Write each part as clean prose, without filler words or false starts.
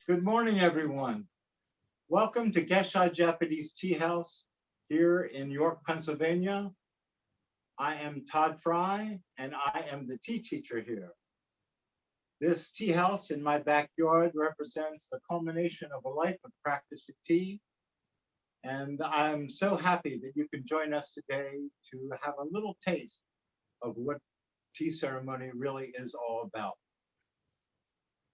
Good morning, everyone. Welcome to Gessha Japanese Tea House here in York, Pennsylvania. I am Todd Frey, and I am the tea teacher here. This tea house in my backyard represents the culmination of a life of practicing tea, and I'm so happy that you can join us today to have a little taste of what tea ceremony really is all about.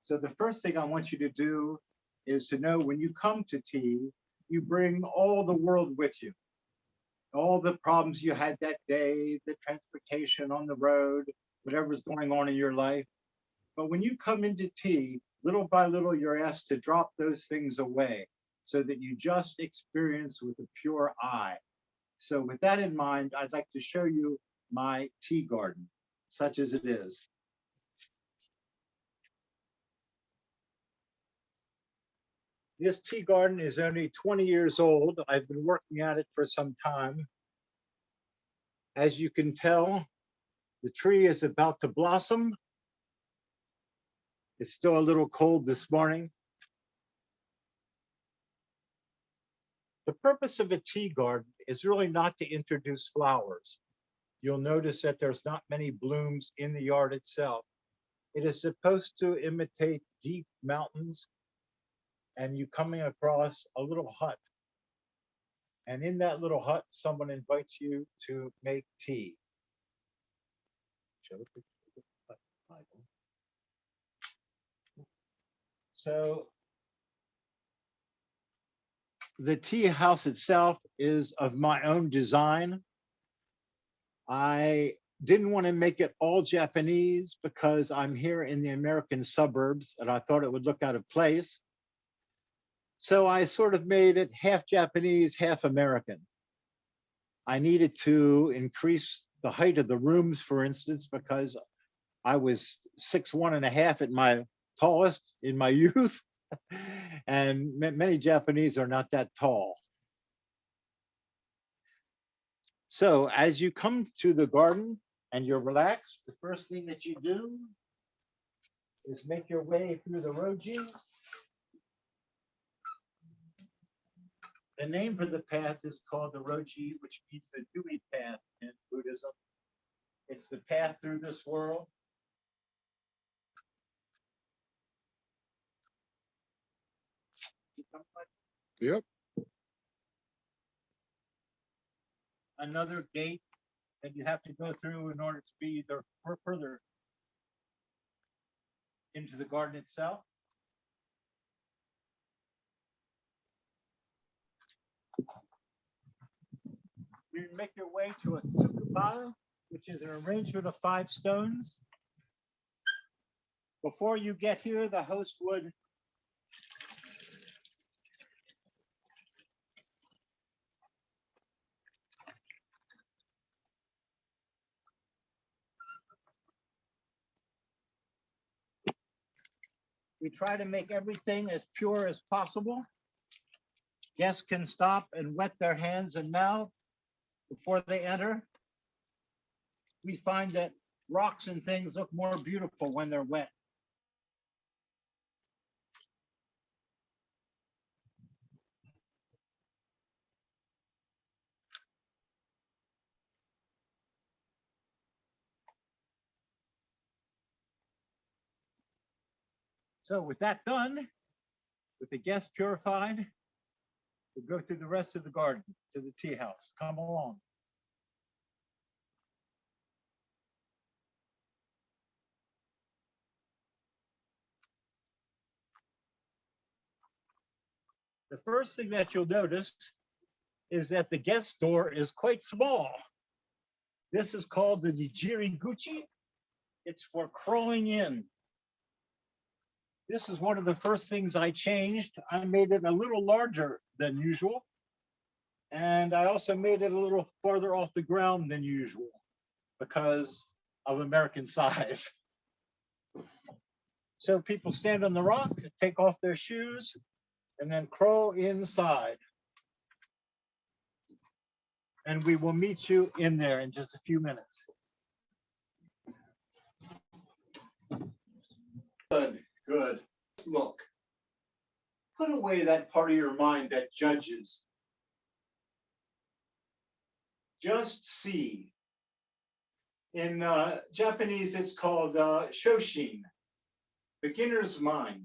So the first thing I want you to do is to know when you come to tea, you bring all the world with you, all the problems you had that day, the transportation on the road, whatever's going on in your life. But when you come into tea, little by little, you're asked to drop those things away so that you just experience with a pure eye. So with that in mind, I'd like to show you my tea garden, such as it is. This tea garden is only 20 years old. I've been working at it for some time. As you can tell, the tree is about to blossom. It's still a little cold this morning. The purpose of a tea garden is really not to introduce flowers. You'll notice that there's not many blooms in the yard itself. It is supposed to imitate deep mountains and you coming across a little hut. And in that little hut, someone invites you to make tea. Show the picture of the hut, Michael. So the tea house itself is of my own design. I didn't want to make it all Japanese because I'm here in the American suburbs and I thought it would look out of place. So I sort of made it half Japanese, half American. I needed to increase the height of the rooms, for instance, because I was 6'1.5" at my tallest in my youth. And many Japanese are not that tall. So as you come to the garden and you're relaxed, the first thing that you do is make your way through the roji. The name for the path is called the roji, which means the dewy path in Buddhism. It's the path through this world. Yep. Another gate that you have to go through in order to be either further into the garden itself. You make your way to a tsukuba, which is an arrangement of 5 stones. Before you get here, the host would we try to make everything as pure as possible. Guests can stop and wet their hands and mouth before they enter. We find that rocks and things look more beautiful when they're wet. So with that done, with the guests purified, we'll go through the rest of the garden to the tea house. Come along. The first thing that you'll notice is that the guest door is quite small. This is called the Nijiriguchi. It's for crawling in. This is one of the first things I changed. I made it a little larger than usual. And I also made it a little farther off the ground than usual because of American size. So people stand on the rock, take off their shoes, and then crawl inside. And we will meet you in there in just a few minutes. Good, good. Look. Put away that part of your mind that judges. Just see. In Japanese, it's called shoshin, beginner's mind.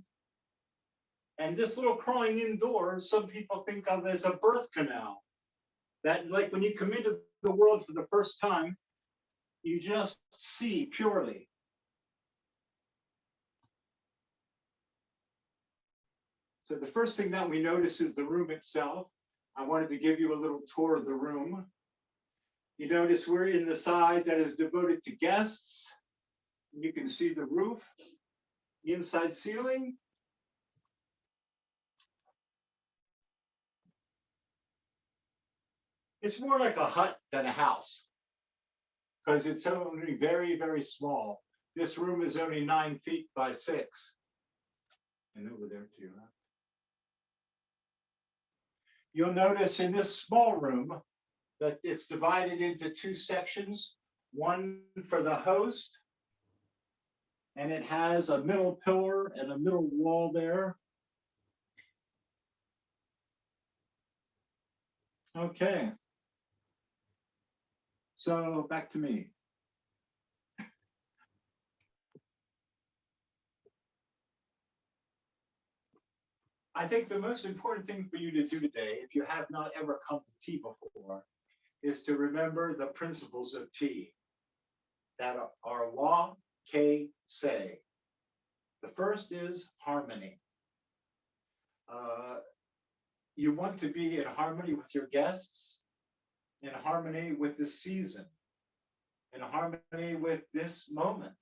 And this little crawling in door, some people think of as a birth canal. That, like when you come into the world for the first time, you just see purely. So the first thing that we notice is the room itself. I wanted to give you a little tour of the room. You notice we're in the side that is devoted to guests. You can see the roof, the inside ceiling. It's more like a hut than a house because it's only very, very small. This room is only 9 feet by 6. And over there to your left. You'll notice in this small room that it's divided into 2 sections, one for the host, and it has a middle pillar and a middle wall there. Okay. So back to me. I think the most important thing for you to do today, if you have not ever come to tea before, is to remember the principles of tea that are wa, ke, se. The first is harmony. You want to be in harmony with your guests, in harmony with the season, in harmony with this moment.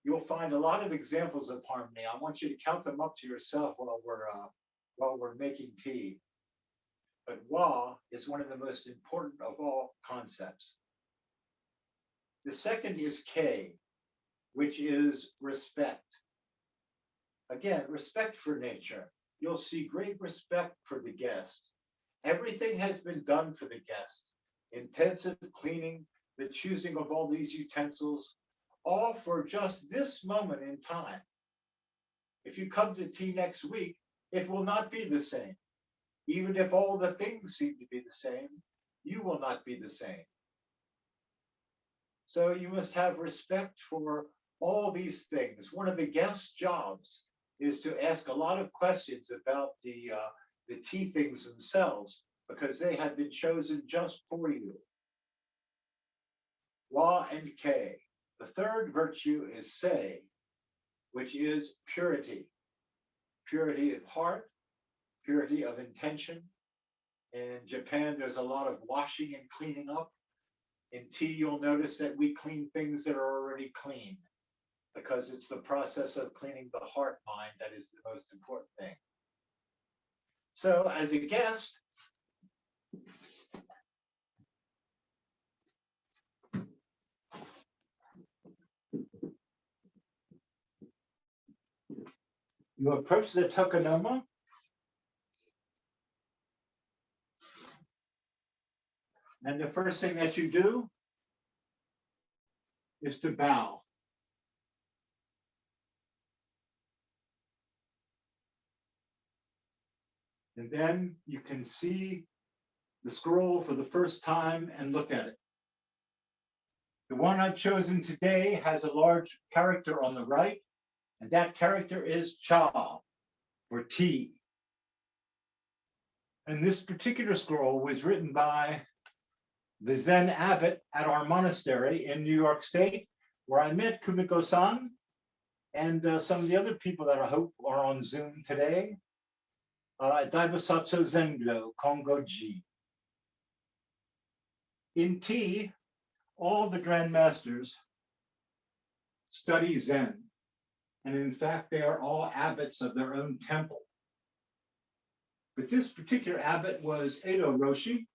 You'll find a lot of examples of harmony. I want you to count them up to yourself while we're making tea. But wa is one of the most important of all concepts. The second is ke, which is respect. Again, respect for nature. You'll see great respect for the guest. Everything has been done for the guest. Intensive cleaning, the choosing of all these utensils, all for just this moment in time. If you come to tea next week, it will not be the same. Even if all the things seem to be the same, you will not be the same. So you must have respect for all these things. One of the guest's jobs is to ask a lot of questions about the tea things themselves, because they have been chosen just for you. Wa and ke. The third virtue is se, which is purity. Purity of heart, purity of intention. In Japan, there's a lot of washing and cleaning up. In tea, you'll notice that we clean things that are already clean, because it's the process of cleaning the heart mind that is the most important thing. So as a guest, you approach the tokonoma. And the first thing that you do is to bow. And then you can see the scroll for the first time and look at it. The one I've chosen today has a large character on the right, and that character is cha, or tea. And this particular scroll was written by the Zen abbot at our monastery in New York State, where I met Kumiko-san and some of the other people that I hope are on Zoom today. Daibusatsu Zengyo Kongoji. In tea, all the Grand Masters study Zen. And in fact, they are all abbots of their own temple. But this particular abbot was Edo Roshi,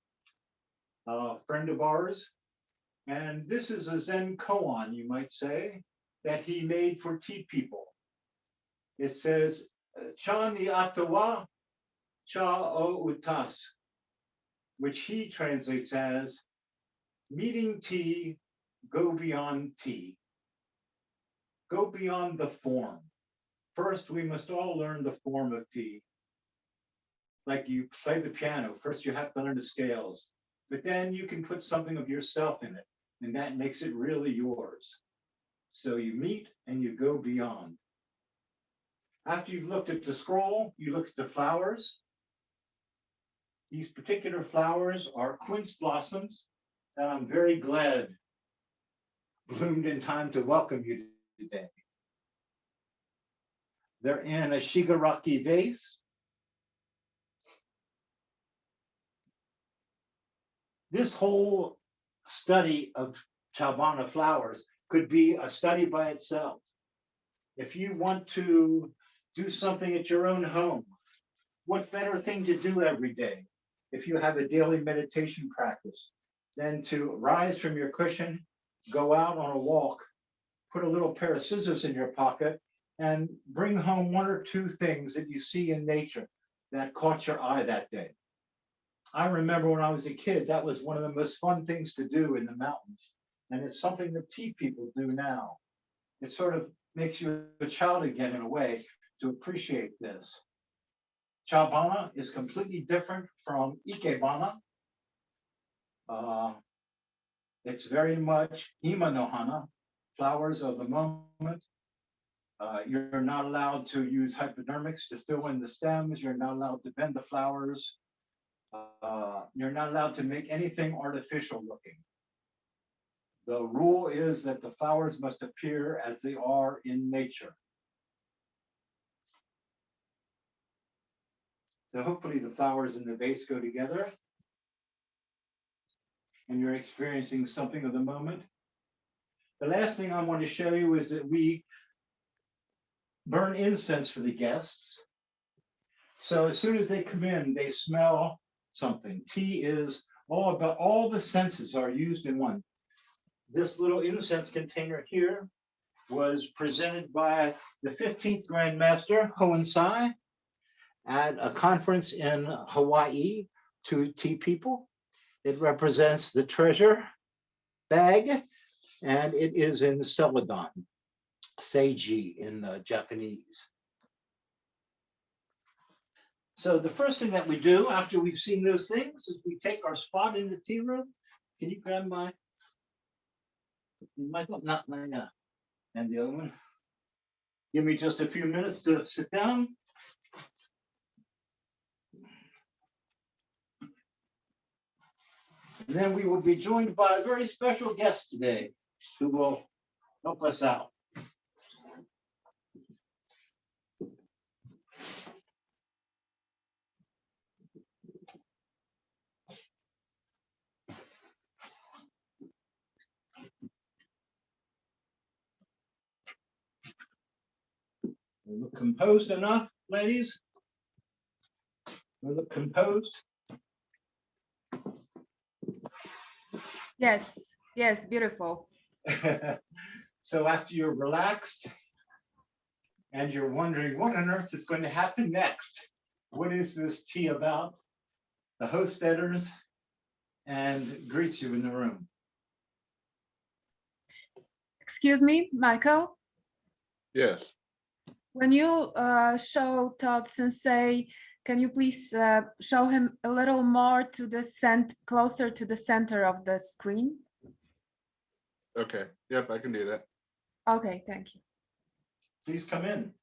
a friend of ours. And this is a Zen koan, you might say, that he made for tea people. It says, cha ni atawa, cha o utas, which he translates as, meeting tea, go beyond tea. Go beyond the form. First, we must all learn the form of tea. Like you play the piano, first you have to learn the scales, but then you can put something of yourself in it, and that makes it really yours. So you meet and you go beyond. After you've looked at the scroll, you look at the flowers. These particular flowers are quince blossoms that I'm very glad bloomed in time to welcome you today. They're in a shigaraki vase. This whole study of chabana flowers could be a study by itself. If you want to do something at your own home, what better thing to do every day if you have a daily meditation practice than to rise from your cushion, go out on a walk, put a little pair of scissors in your pocket, and bring home one or two things that you see in nature that caught your eye that day. I remember when I was a kid, that was one of the most fun things to do in the mountains. And it's something that tea people do now. It sort of makes you a child again in a way to appreciate this. Chabana is completely different from ikebana. It's very much ima no hana, flowers of the moment. You're not allowed to use hypodermics to fill in the stems. You're not allowed to bend the flowers. You're not allowed to make anything artificial looking. The rule is that the flowers must appear as they are in nature. So hopefully the flowers in the vase go together and you're experiencing something of the moment. The last thing I want to show you is that we burn incense for the guests. So as soon as they come in, they smell something. Tea is all about, all the senses are used in one. This little incense container here was presented by the 15th Grand Master, Hoensai, at a conference in Hawaii to tea people. It represents the treasure bag, and it is in Celadon, Seiji in Japanese. So the first thing that we do after we've seen those things is we take our spot in the tea room. Can you grab my not my and the other one? Give me just a few minutes to sit down. And then we will be joined by a very special guest today who will help us out. We look composed enough, ladies? We look composed? Yes, yes, beautiful. So after you're relaxed and you're wondering what on earth is going to happen next, what is this tea about? The host enters and greets you in the room. Excuse me, Michael. Yes. When you show Todd Sensei, can you please show him a little more to the closer to the center of the screen? Okay. Yep, I can do that. Okay, thank you. Please come in.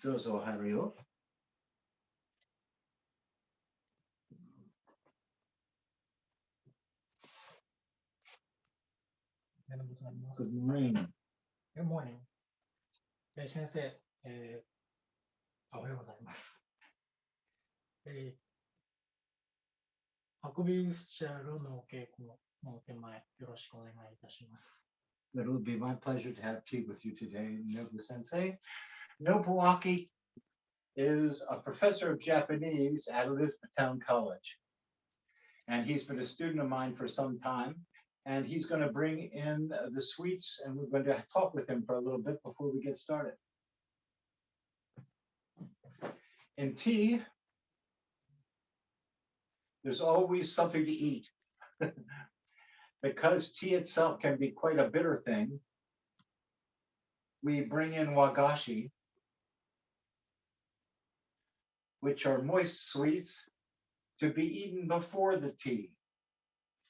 Dozo Hario. Good morning. Good morning. 先生、おはようございます。運びうしゃろのお稽古のお手前、よろしくお願いいたします。It will be my pleasure to have tea with you today, Nobu Sensei. Nobuaki is a professor of Japanese at Elizabethtown College. And he's been a student of mine for some time. And he's going to bring in the sweets, and we're going to talk with him for a little bit before we get started. In tea, There's always something to eat. Because tea itself can be quite a bitter thing, we bring in wagashi, which are moist sweets to be eaten before the tea.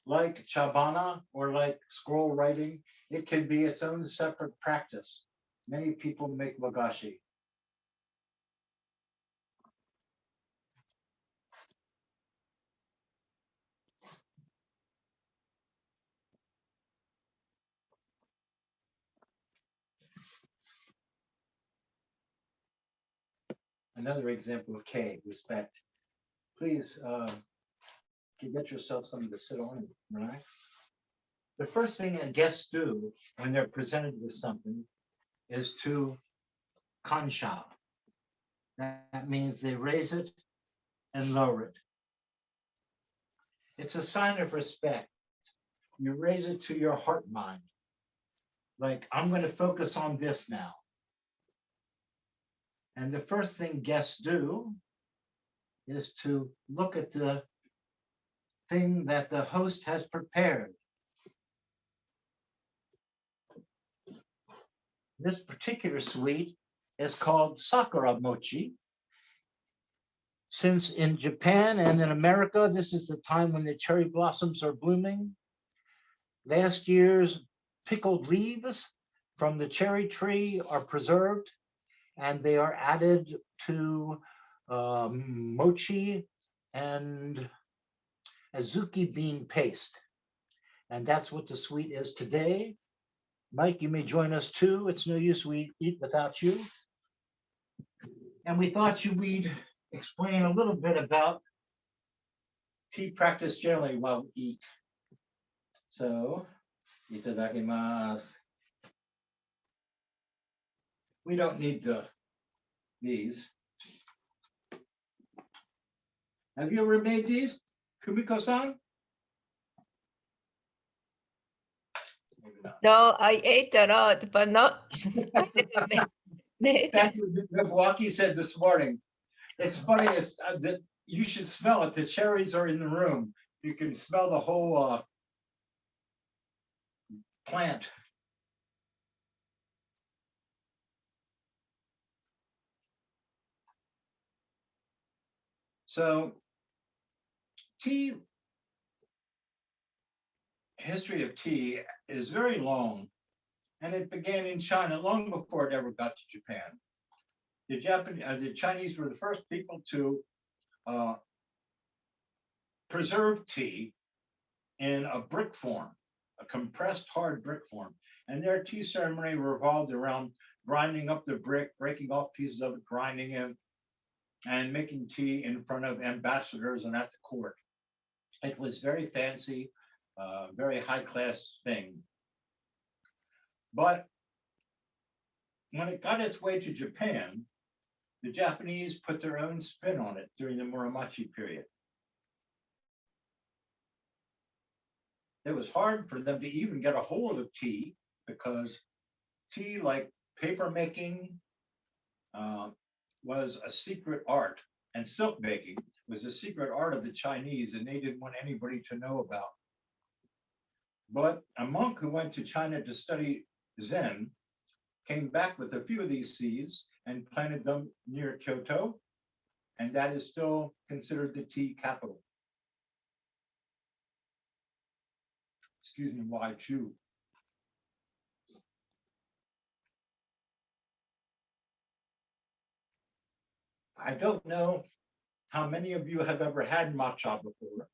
Like chabana or like scroll writing, it can be its own separate practice. Many people make wagashi. Another example of K, respect. Please get yourself something to sit on and relax. The first thing guests do when they're presented with something is to kansha. That means they raise it and lower it. It's a sign of respect. You raise it to your heart mind. Like, I'm going to focus on this now. And the first thing guests do is to look at the thing that the host has prepared. This particular sweet is called sakura mochi. Since in Japan and in America, this is the time when the cherry blossoms are blooming, last year's pickled leaves from the cherry tree are preserved and they are added to mochi and azuki bean paste. And that's what the sweet is today. Mike, you may join us too. It's no use we eat without you. And we thought we'd explain a little bit about tea practice generally while we eat. So, itadakimasu. We don't need these. Have you ever made these, Kumiko-san? Maybe not. No, I ate a lot, but not. I didn't make That's what Milwaukee said this morning. It's funny that you should smell it. The cherries are in the room. You can smell the whole plant. So, history of tea is very long, and it began in China long before it ever got to Japan. The Chinese were the first people to preserve tea in a brick form, a compressed hard brick form. And their tea ceremony revolved around grinding up the brick, breaking off pieces of it, grinding it, and making tea in front of ambassadors and at the court. It was very fancy, very high class thing. But when it got its way to Japan, the Japanese put their own spin on it during the Muromachi period. It was hard for them to even get a hold of tea because tea, like paper making, was a secret art, and silk making was a secret art of the Chinese, and they didn't want anybody to know about. But a monk who went to China to study Zen came back with a few of these seeds and planted them near Kyoto, and that is still considered the tea capital. Excuse me while I chew. I don't know how many of you have ever had matcha before,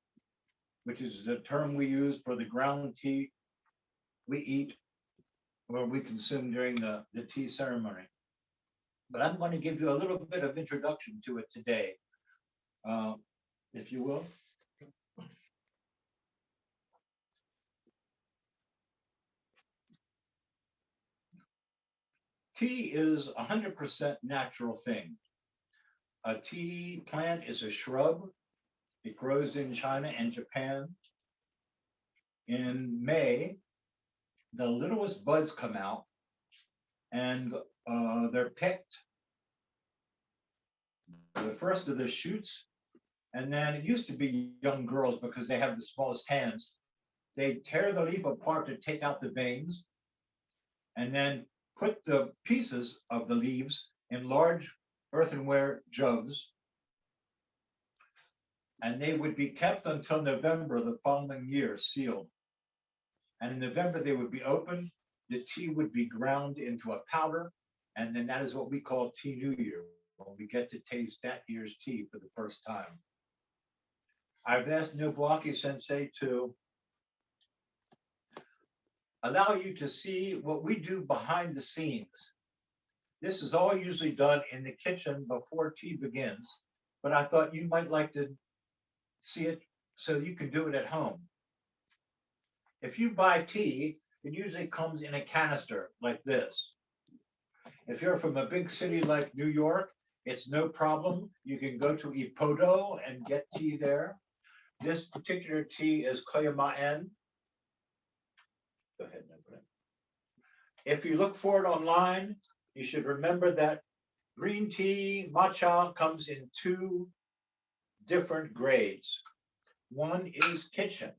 which is the term we use for the ground tea we eat or we consume during the tea ceremony. But I'm going to give you a little bit of introduction to it today, if you will. Tea is 100% natural thing. A tea plant is a shrub. It grows in China and Japan. In May, the littlest buds come out and they're picked. The first of the shoots And then it used to be young girls because they have the smallest hands. They tear the leaf apart to take out the veins and then put the pieces of the leaves in large earthenware jugs. And they would be kept until November the following year, sealed. And in November, they would be opened. The tea would be ground into a powder. And then that is what we call Tea New Year, when we get to taste that year's tea for the first time. I've asked Nobuaki Sensei to allow you to see what we do behind the scenes. This is all usually done in the kitchen before tea begins, but I thought you might like to see it so you can do it at home. If you buy tea, it usually comes in a canister like this. If you're from a big city like New York, it's no problem. You can go to Ippodo and get tea there. This particular tea is Koyama-en. Go ahead and open it. If you look for it online, you should remember that green tea, matcha, comes in two different grades. One is kitchen.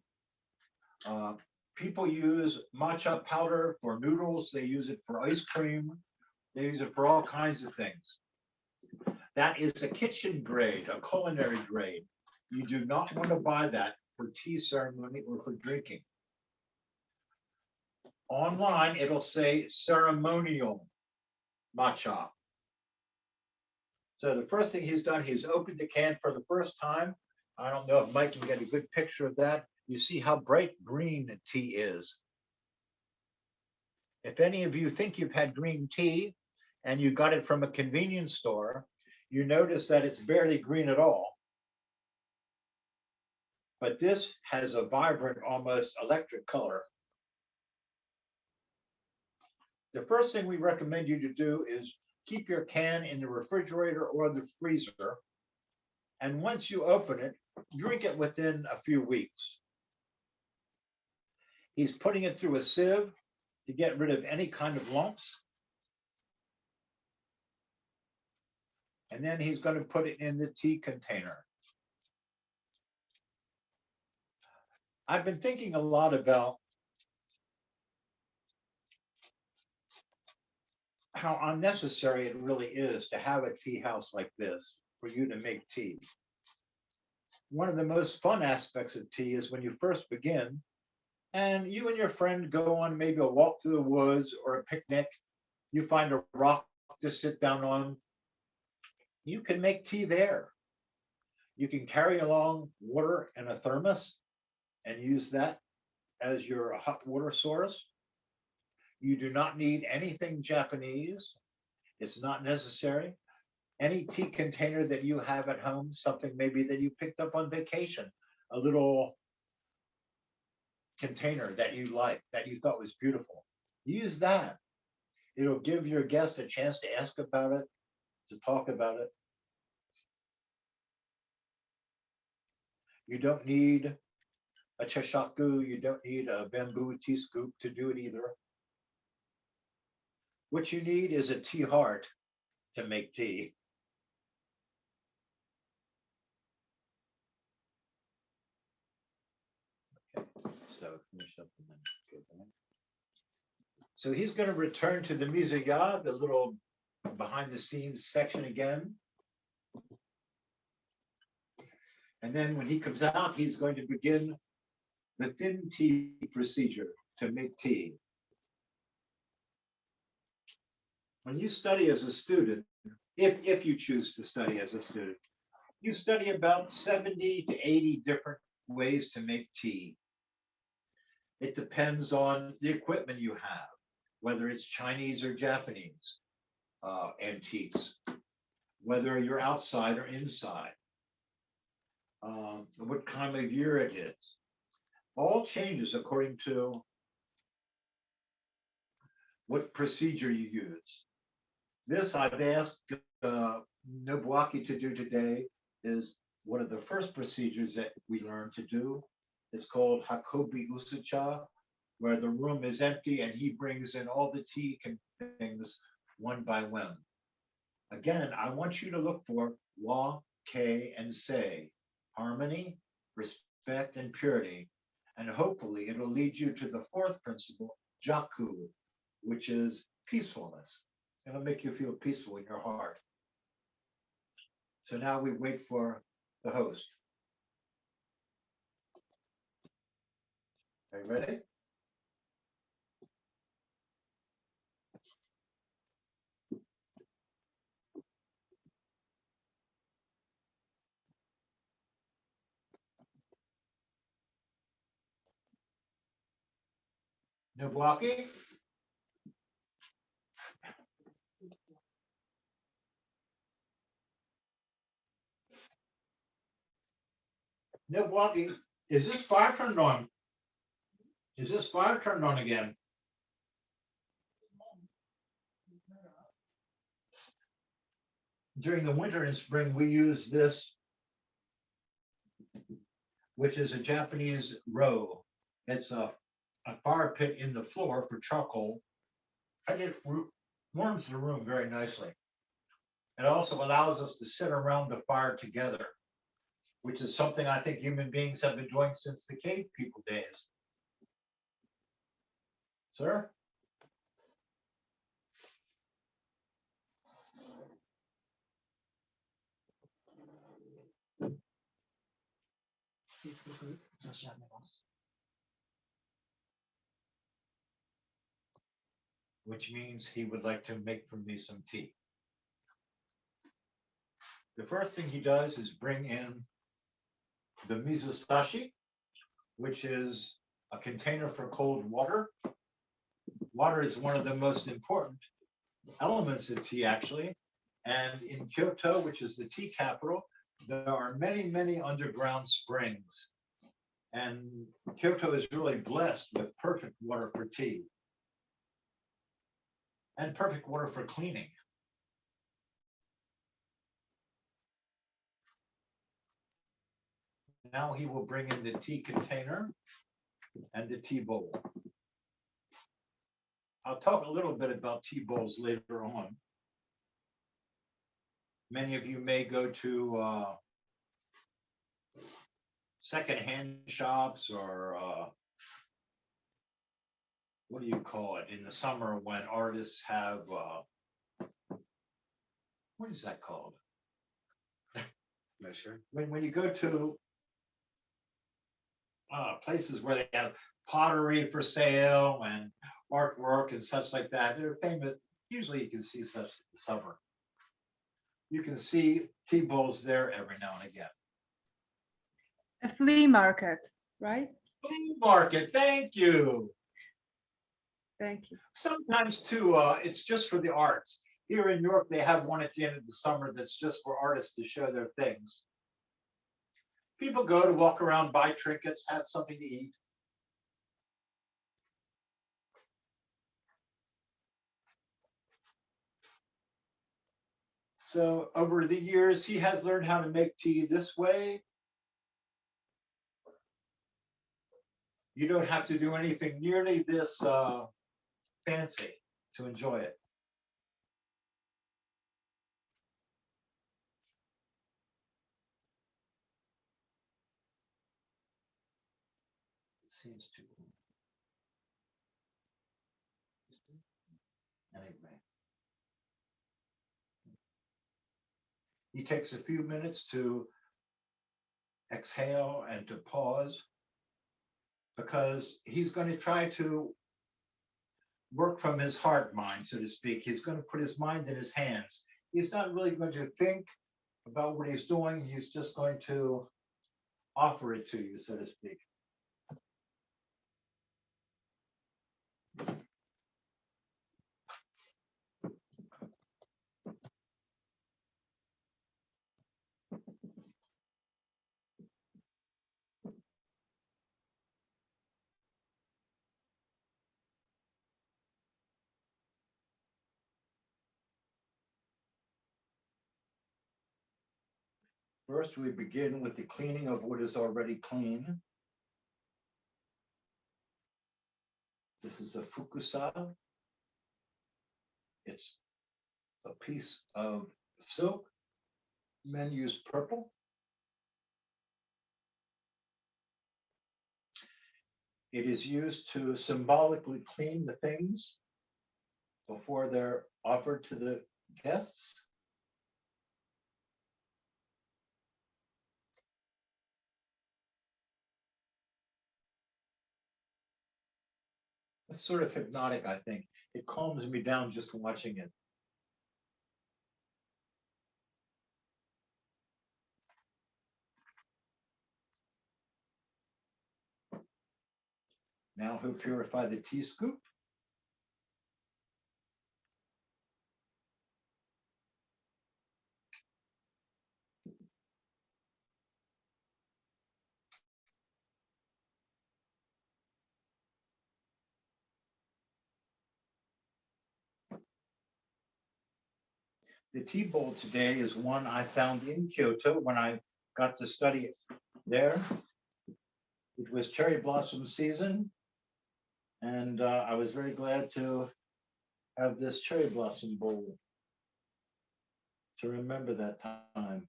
People use matcha powder for noodles. They use it for ice cream. They use it for all kinds of things. That is a kitchen grade, a culinary grade. You do not want to buy that for tea ceremony or for drinking. Online, it'll say ceremonial matcha. So the first thing he's done, he's opened the can for the first time. I don't know if Mike can get a good picture of that. You see how bright green the tea is. If any of you think you've had green tea and you got it from a convenience store, you notice that it's barely green at all. But this has a vibrant, almost electric color. The first thing we recommend you to do is keep your can in the refrigerator or the freezer. And once you open it, drink it within a few weeks. He's putting it through a sieve to get rid of any kind of lumps. And then he's going to put it in the tea container. I've been thinking a lot about how unnecessary it really is to have a tea house like this for you to make tea. One of the most fun aspects of tea is when you first begin and you and your friend go on maybe a walk through the woods or a picnic. You find a rock to sit down on. You can make tea there. You can carry along water in a thermos and use that as your hot water source. You do not need anything Japanese. It's not necessary. Any tea container that you have at home, something maybe that you picked up on vacation, a little container that you like, that you thought was beautiful, use that. It'll give your guest a chance to ask about it, to talk about it. You don't need a chashaku, you don't need a bamboo tea scoop to do it either. What you need is a tea heart to make tea. Okay, so finish up and then go back. So he's going to return to the mizuya, the little behind the scenes section again. And then when he comes out, he's going to begin the thin tea procedure to make tea. When you study as a student, if you choose to study as a student, you study about 70 to 80 different ways to make tea. It depends on the equipment you have, whether it's Chinese or Japanese antiques, whether you're outside or inside, what time of year it is. All changes according to what procedure you use. This I've asked Nobuaki to do today is one of the first procedures that we learn to do. It's called Hakobi Usucha, where the room is empty and he brings in all the tea things one by one. Again, I want you to look for wa, ke, and sei. harmony, respect, and purity. And hopefully it'll lead you to the fourth principle, Jaku, which is peacefulness. It'll make you feel peaceful in your heart. So now we wait for the host. Are you ready? Nobuaki? Nobuaki, is this fire turned on? Is this fire turned on again? During the winter and spring, we use this, which is a Japanese row. It's a fire pit in the floor for charcoal. And it warms the room very nicely. It also allows us to sit around the fire together, which is something I think human beings have been doing since the cave people days. Sir? 結局差し上げます。 Which means he would like to make for me some tea. The first thing he does is bring in the mizusashi, which is a container for cold water. Water is one of the most important elements of tea, actually. And in Kyoto, which is the tea capital, there are many, many underground springs. And Kyoto is really blessed with perfect water for tea and perfect water for cleaning. Now he will bring in the tea container and the tea bowl. I'll talk a little bit about tea bowls later on. Many of you may go to secondhand shops or what do you call it in the summer when artists have what is that called? Not sure. When you go to places where they have pottery for sale and artwork and such like that, they're famous. Usually you can see such in the summer. You can see tea bowls there every now and again. A flea market, right? Flea market, thank you. Thank you. Sometimes too, it's just for the arts. Here in Europe, they have one at the end of the summer that's just for artists to show their things. People go to walk around, buy trinkets, have something to eat. So over the years, he has learned how to make tea this way. You don't have to do anything nearly this fancy to enjoy it. It seems to. Anyway. He takes a few minutes to exhale and to pause because he's going to try to work from his heart mind, so to speak. He's going to put his mind in his hands. He's not really going to think about what he's doing. He's just going to offer it to you, so to speak. First, we begin with the cleaning of what is already clean. This is a fukusa. It's a piece of silk. Men use purple. It is used to symbolically clean the things before they're offered to the guests. It's sort of hypnotic, I think. It calms me down just watching it. Now he'll purify the tea scoop. The tea bowl today is one I found in Kyoto when I got to study it there. It was cherry blossom season, and I was very glad to have this cherry blossom bowl to remember that time.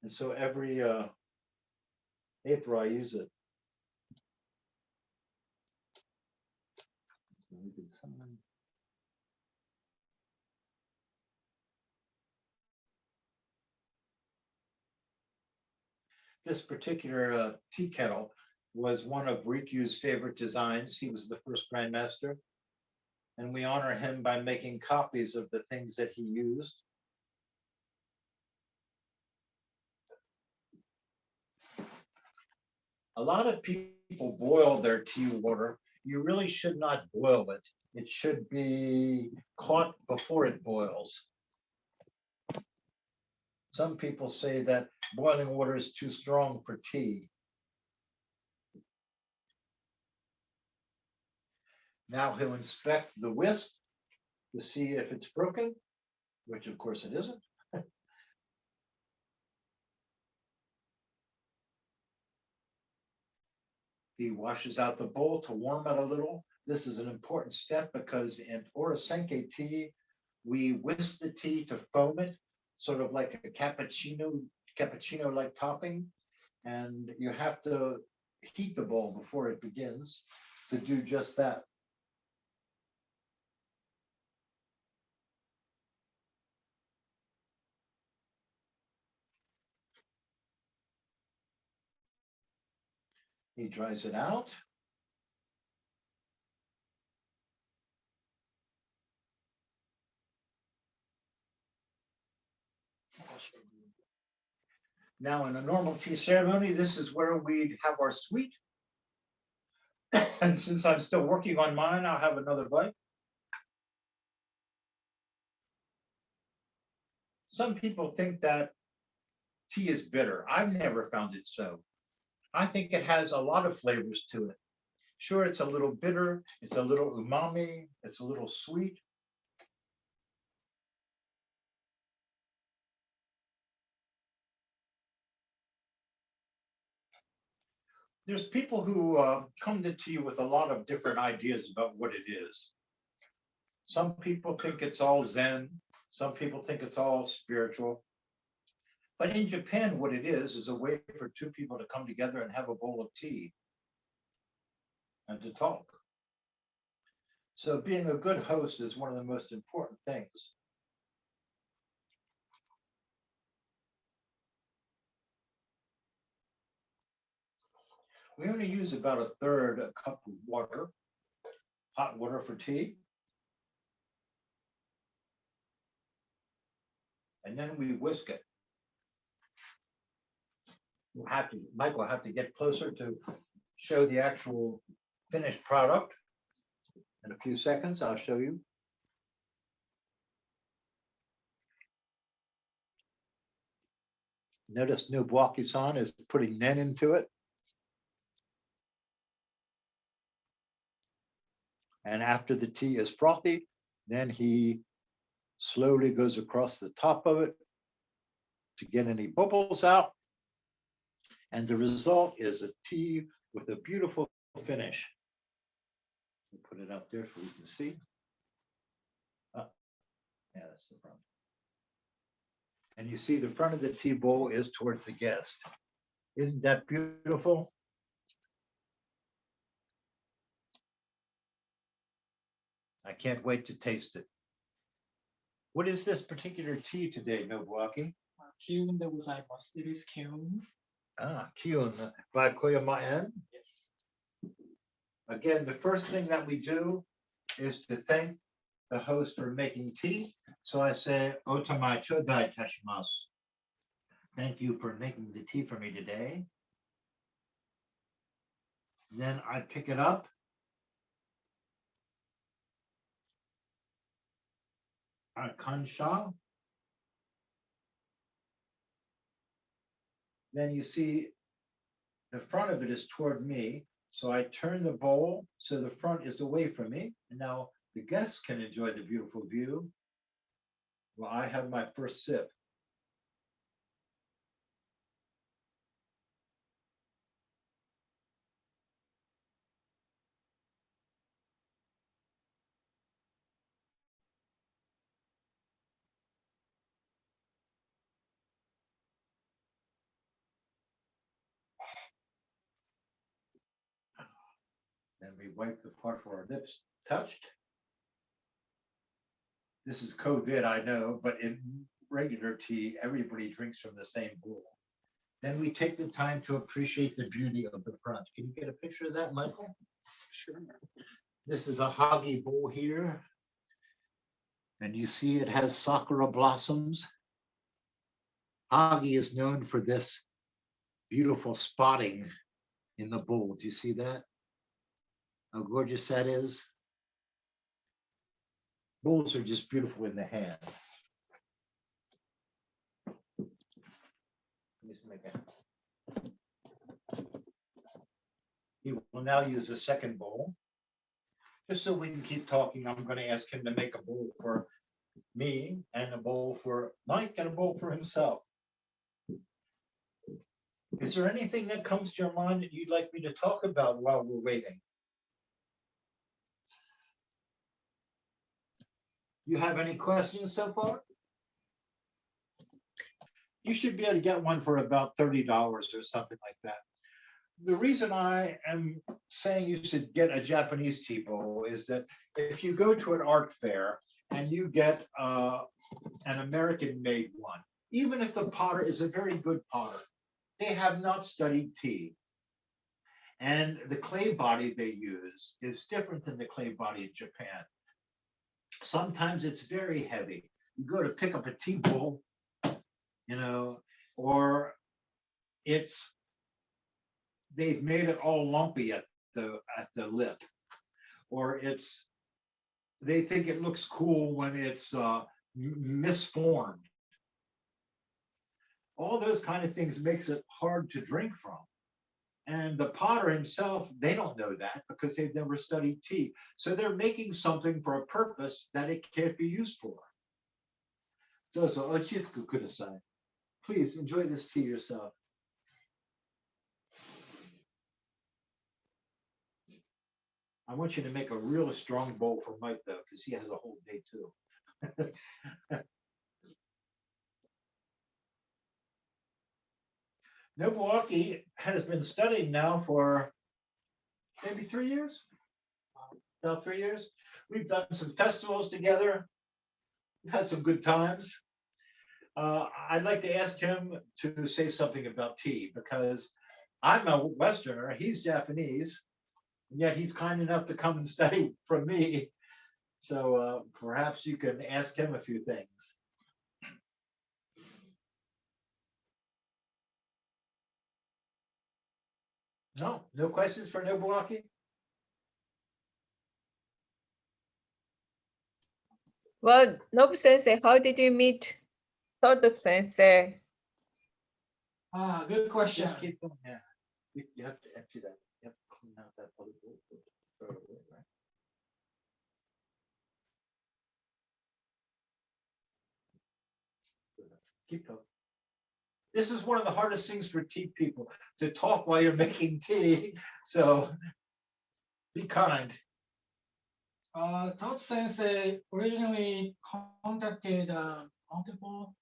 And so every April I use it. It's a really good sign. This particular tea kettle was one of Rikyu's favorite designs. He was the first grandmaster, and we honor him by making copies of the things that he used. A lot of people boil their tea water. You really should not boil it. It should be caught before it boils. Some people say that boiling water is too strong for tea. Now he'll inspect the whisk to see if it's broken, which of course it isn't. He washes out the bowl to warm it a little. This is an important step because in Orasenke tea, we whisk the tea to foam it, sort of like a cappuccino-like topping. And you have to heat the bowl before it begins to do just that. He dries it out. Now, in a normal tea ceremony, this is where we'd have our sweet. And since I'm still working on mine, I'll have another bite. Some people think that tea is bitter. I've never found it so. I think it has a lot of flavors to it. Sure, it's a little bitter, it's a little umami, it's a little sweet. There's people who come to tea with a lot of different ideas about what it is. Some people think it's all Zen. Some people think it's all spiritual. But in Japan, what it is a way for two people to come together and have a bowl of tea and to talk. So being a good host is one of the most important things. We only use about a third a cup of water, hot water for tea. And then we whisk it. Mike will have to get closer to show the actual finished product. In a few seconds, I'll show you. Notice Nobuaki-san is putting nen into it. And after the tea is frothy, then he slowly goes across the top of it to get any bubbles out. And the result is a tea with a beautiful finish. We'll put it out there so we can see. Oh, yeah, that's the front. And you see the front of the tea bowl is towards the guest. Isn't that beautiful? I can't wait to taste it. What is this particular tea today, Nobuaki? 機運でございます。It is 機運。 Ah, Kyun by Koyama-en. Yes. Again, the first thing that we do is to thank the host for making tea. So I say, Otamai chodai tashimasu. Thank you for making the tea for me today. Then I pick it up. Our kansha. Then you see the front of it is toward me. So I turn the bowl so the front is away from me. And now the guests can enjoy the beautiful view while I have my first sip. Then we wipe the part where our lips touched. This is COVID, I know, but in regular tea, everybody drinks from the same bowl. Then we take the time to appreciate the beauty of the front. Can you get a picture of that, Michael? Sure. This is a hagi bowl here. And you see it has sakura blossoms. Hagi is known for this beautiful spotting in the bowl. Do you see that? How gorgeous that is. Bowls are just beautiful in the hand. He will now use a second bowl. Just so we can keep talking, I'm going to ask him to make a bowl for me and a bowl for Mike and a bowl for himself. Is there anything that comes to your mind that you'd like me to talk about while we're waiting? You have any questions so far? You should be able to get one for about $30 or something like that. The reason I am saying you should get a Japanese tea bowl is that if you go to an art fair and you get an American-made one, even if the potter is a very good potter, they have not studied tea. And the clay body they use is different than the clay body in Japan. Sometimes it's very heavy. You go to pick up a tea bowl, or they've made it all lumpy at the lip, or they think it looks cool when it's misformed. All those kind of things makes it hard to drink from. And the potter himself, they don't know that because they've never studied tea. So they're making something for a purpose that it can't be used for. Please enjoy this tea yourself. I want you to make a real strong bowl for Mike, though, because he has a whole day too. Nobuaki has been studying now for maybe 3 years. About 3 years. We've done some festivals together. We've had some good times. I'd like to ask him to say something about tea because I'm a Westerner, he's Japanese, and yet he's kind enough to come and study from me. So perhaps you can ask him a few things. No questions for Nobuaki? Well, Nobu Sensei, how did you meet Todd Sensei? Good question. Just keep going, yeah. You have to empty that. You have to clean out that other bowl. Throw it away, right? Keep talking. This is one of the hardest things for tea people, to talk while you're making tea. So be kind. Todd Sensei originally contacted multiple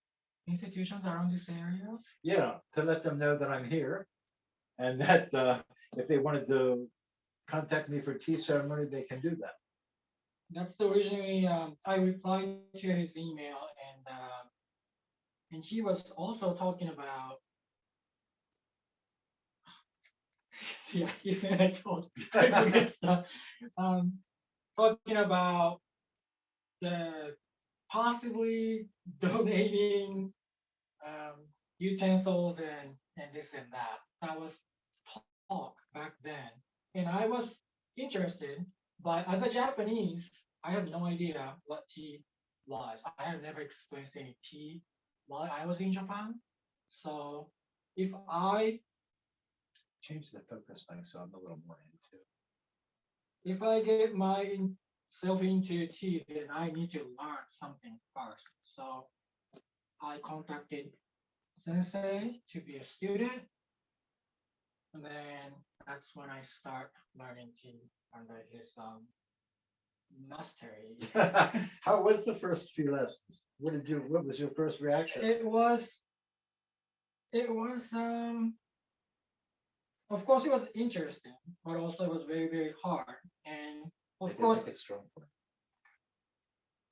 institutions around this area. Yeah, to let them know that I'm here and that if they wanted to contact me for tea ceremony, they can do that. that's the originally I replied to his email, and he was also talking about. See, even I told I forget stuff. Talking about the possibly donating utensils and this and that. That was talk back then, and I was interested. But as a Japanese, I have no idea what tea was. I have never experienced any tea while I was in Japan. So if I Change the focus back so I'm a little more into. if I get myself into tea, then I need to learn something first. So I contacted Sensei to be a student, and then that's when I start learning tea under his mastery. How was the first few lessons? What was your first reaction? It was of course it was interesting, but also it was very, very hard. And of course It's strong.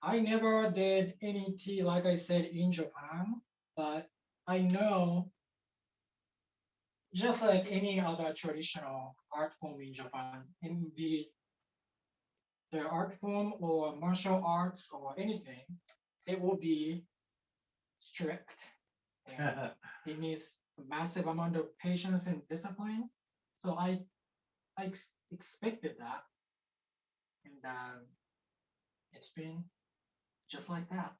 I never did any tea, like I said, in Japan, but I know just like any other traditional art form in Japan, in the art form or martial arts or anything, it will be strict. And it needs a massive amount of patience and discipline. So I expected that, and it's been just like that.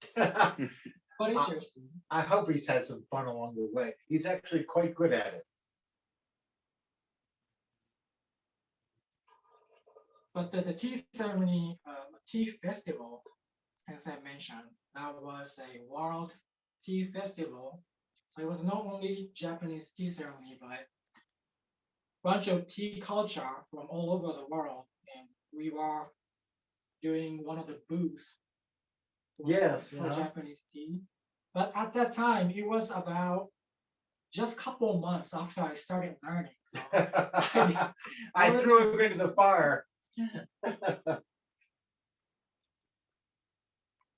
But interesting. I hope he's had some fun along the way. He's actually quite good at it. But the tea ceremony, tea festival, as I mentioned, that was a world tea festival. So it was not only Japanese tea ceremony, but bunch of tea culture from all over the world. And we were doing one of the booths Yes, for Japanese tea. But at that time, it was about just a couple of months after I started learning. So I threw him into the fire.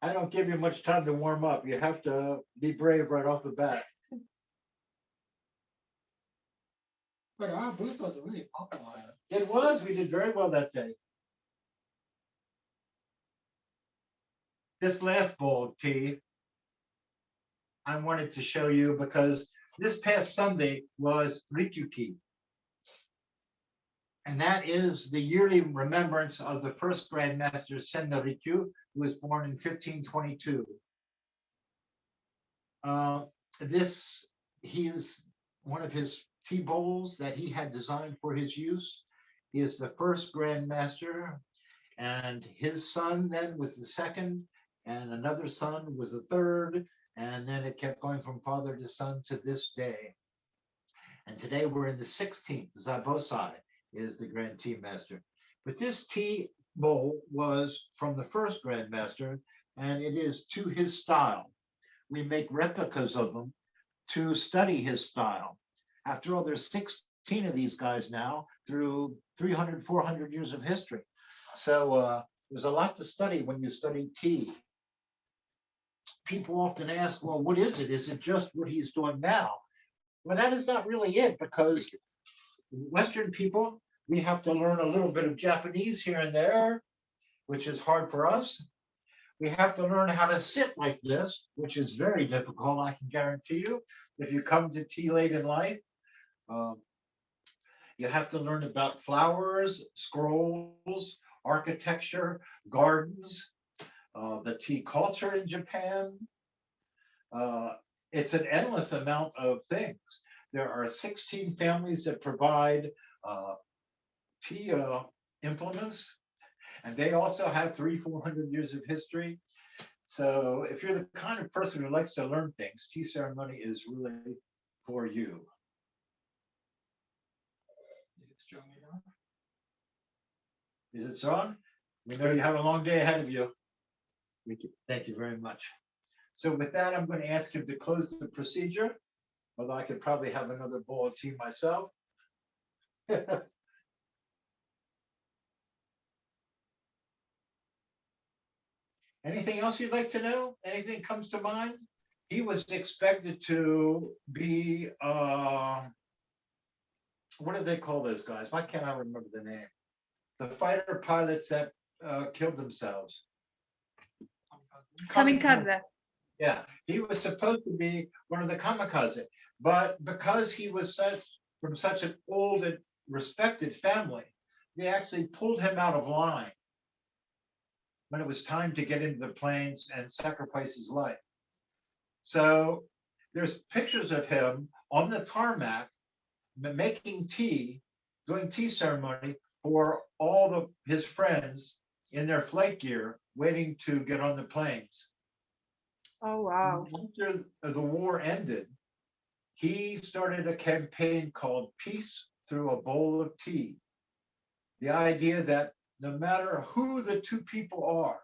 I don't give you much time to warm up. You have to be brave right off the bat. but our booth was really popular. It was. We did very well that day. This last bowl of tea, I wanted to show you because this past Sunday was Rikuki. And that is the yearly remembrance of the first Grand Master Senda Rikyu, who was born in 1522. He's one of his tea bowls that he had designed for his use. He is the first Grand Master, and his son then was the second, and another son was the third, and then it kept going from father to son to this day. And today we're in the 16th. Zabosai is the Grand Tea Master. But this tea bowl was from the first Grand Master, and it is to his style. We make replicas of them to study his style. After all, there's 16 of these guys now through 300, 400 years of history. So there's a lot to study when you study tea. People often ask, well, what is it? Is it just what he's doing now? Well, that is not really it, because Western people, we have to learn a little bit of Japanese here and there, which is hard for us. We have to learn how to sit like this, which is very difficult, I can guarantee you. If you come to tea late in life, you have to learn about flowers, scrolls, architecture, gardens, the tea culture in Japan. It's an endless amount of things. There are 16 families that provide tea implements, and they also have 300-400 years of history. So if you're the kind of person who likes to learn things, tea ceremony is really for you. Is it strong enough? Is it strong? We know you have a long day ahead of you. Thank you very much. So with that, I'm going to ask him to close the procedure, although I could probably have another bowl of tea myself. Anything else you'd like to know? Anything comes to mind? He was expected to be, what do they call those guys? Why can't I remember the name? The fighter pilots that killed themselves. Kamikaze. Yeah, he was supposed to be one of the kamikaze, but because he was from such an old and respected family, they actually pulled him out of line when it was time to get into the planes and sacrifice his life. So there's pictures of him on the tarmac making tea, doing tea ceremony for all his friends in their flight gear, waiting to get on the planes. Oh, wow. After the war ended, he started a campaign called Peace Through a Bowl of Tea. The idea that no matter who the two people are,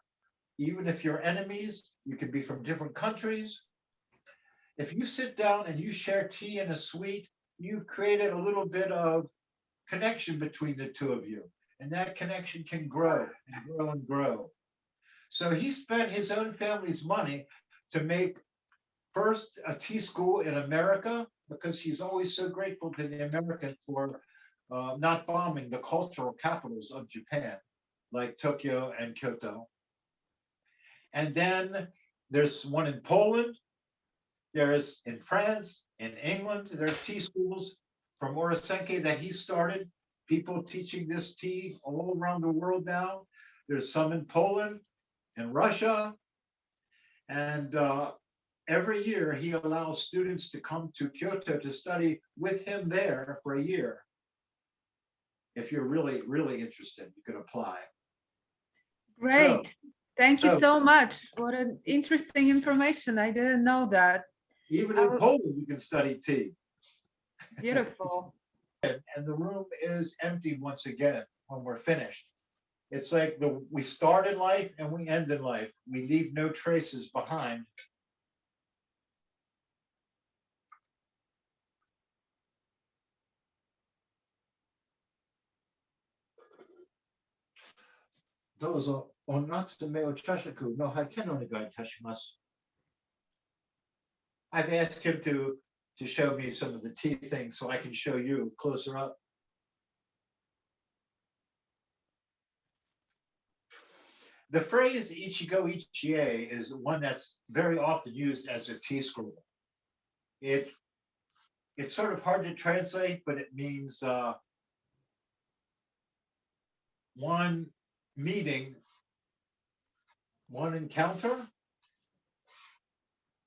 even if you're enemies, you can be from different countries. If you sit down and you share tea and a sweet, you've created a little bit of connection between the two of you. And that connection can grow and grow and grow. So he spent his own family's money to make first a tea school in America, because he's always so grateful to the Americans for not bombing the cultural capitals of Japan, like Tokyo and Kyoto. And then there's one in Poland, there's in France, in England, there's tea schools from Orosenke that he started, people teaching this tea all around the world now. There's some in Poland and Russia. And every year he allows students to come to Kyoto to study with him there for a year. If you're really, really interested, you can apply. Great. Thank you so- so much. What an interesting information. I didn't know that. Even in Poland, you can study tea. Beautiful. And the room is empty once again when we're finished. It's like we start in life and we end in life. We leave no traces behind. Dozo onatsume o chashaku no haiken onegai itashimasu. I've asked him to show me some of the tea things so I can show you closer up. The phrase Ichigo Ichie is one that's very often used as a tea scroll. It's sort of hard to translate, but it means one meeting, one encounter,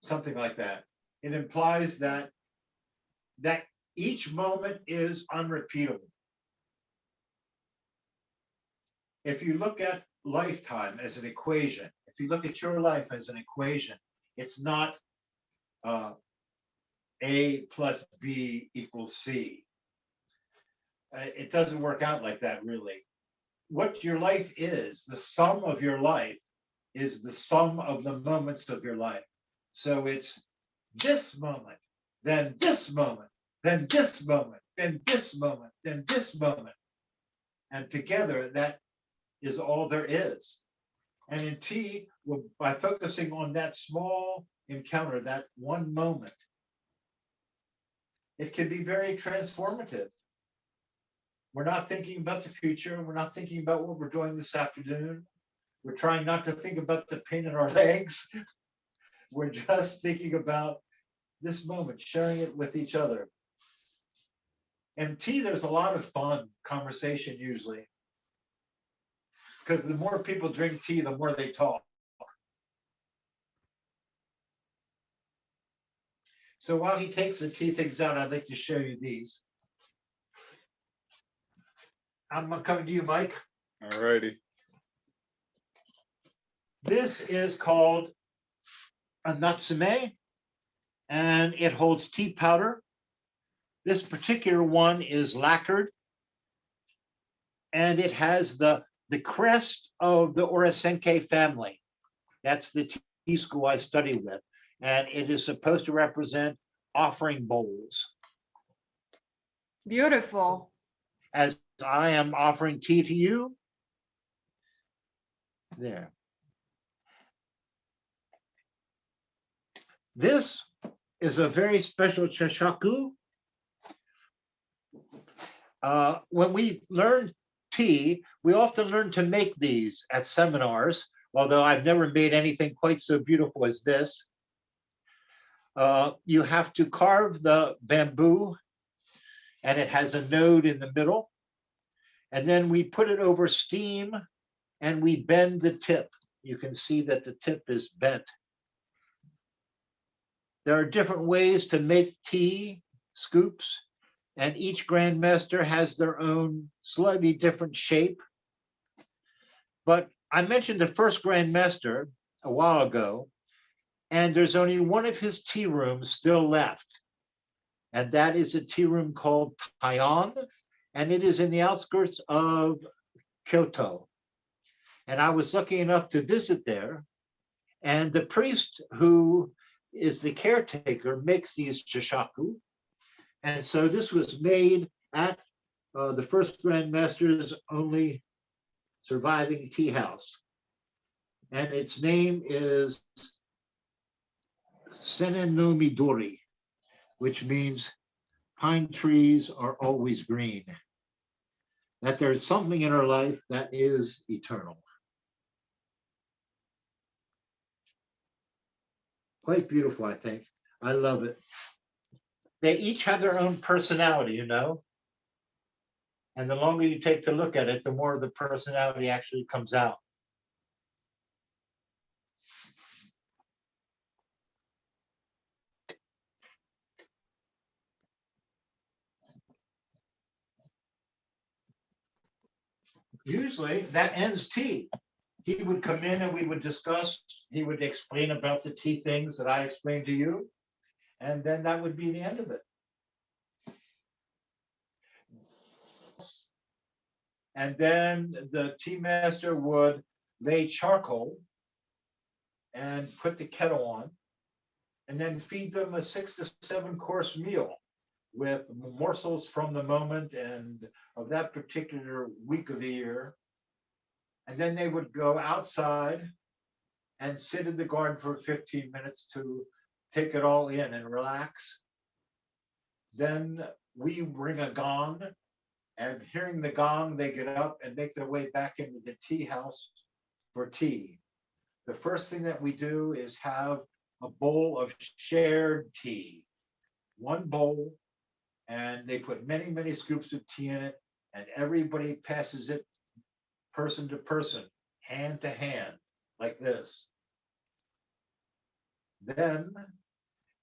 something like that. It implies that each moment is unrepeatable. If you look at lifetime as an equation, if you look at your life as an equation, it's not A plus B equals C. It doesn't work out like that, really. What your life is, the sum of your life, is the sum of the moments of your life. So it's this moment, then this moment, then this moment, then this moment, then this moment. And together, that is all there is. And in tea, by focusing on that small encounter, that one moment, it can be very transformative. We're not thinking about the future. We're not thinking about what we're doing this afternoon. We're trying not to think about the pain in our legs. We're just thinking about this moment, sharing it with each other. In tea, there's a lot of fun conversation usually, because the more people drink tea, the more they talk. So while he takes the tea things out, I'd like to show you these. I'm coming to you, Mike. All righty. This is called a natsume, and it holds tea powder. This particular one is lacquered, and it has the crest of the Orosenke family. That's the tea school I study with, and it is supposed to represent offering bowls. Beautiful. As I am offering tea to you, there. This is a very special chashaku. When we learn tea, we often learn to make these at seminars, although I've never made anything quite so beautiful as this. You have to carve the bamboo, and it has a node in the middle. And then we put it over steam, and we bend the tip. You can see that the tip is bent. There are different ways to make tea scoops, and each grandmaster has their own slightly different shape. But I mentioned the first grandmaster a while ago, and there's only one of his tea rooms still left. And that is a tea room called Taion, and it is in the outskirts of Kyoto. And I was lucky enough to visit there. And the priest who is the caretaker makes these chashaku. And so this was made at the first grandmaster's only surviving tea house. And its name is Senen no Midori, which means pine trees are always green. That there's something in our life that is eternal. Quite beautiful, I think. I love it. They each have their own personality, you know? And the longer you take to look at it, the more the personality actually comes out. Usually that ends tea. He would come in and we would discuss, he would explain about the tea things that I explained to you, and then that would be the end of it. And then the tea master would lay charcoal and put the kettle on, and then feed them a 6 to 7 course meal with morsels from the moment and of that particular week of the year. And then they would go outside and sit in the garden for 15 minutes to take it all in and relax. Then we ring a gong, and hearing the gong, they get up and make their way back into the tea house for tea. The first thing that we do is have a bowl of shared tea, one bowl, and they put many, many scoops of tea in it, and everybody passes it person to person, hand to hand, like this. Then,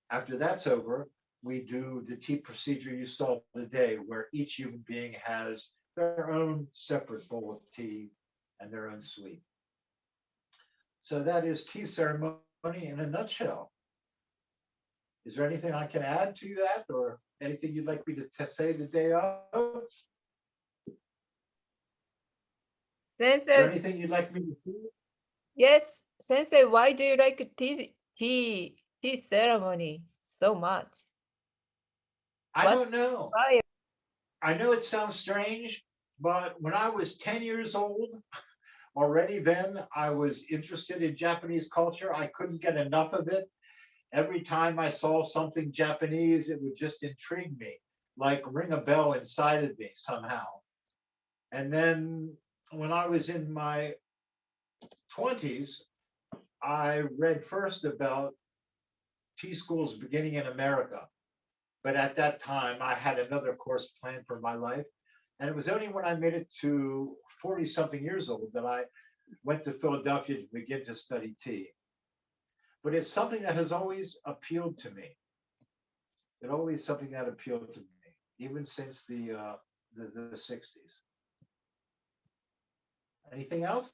after that's over, we do the tea procedure you saw today, where each human being has their own separate bowl of tea and their own sweet. So that is tea ceremony in a nutshell. Is there anything I can add to that, or anything you'd like me to say the day of? Is there Sensei, anything you'd like me to do? yes, Sensei, why do you like tea ceremony so much? I What- don't know. Why? I know it sounds strange, but when I was 10 years old, already then I was interested in Japanese culture. I couldn't get enough of it. Every time I saw something Japanese, it would just intrigue me, like ring a bell inside of me somehow. And then when I was in my 20s, I read first about tea schools beginning in America. But at that time, I had another course planned for my life. And it was only when I made it to 40 something years old that I went to Philadelphia to begin to study tea. But it's something that has always appealed to me. It's always something that appealed to me, even since the 60s. Anything else?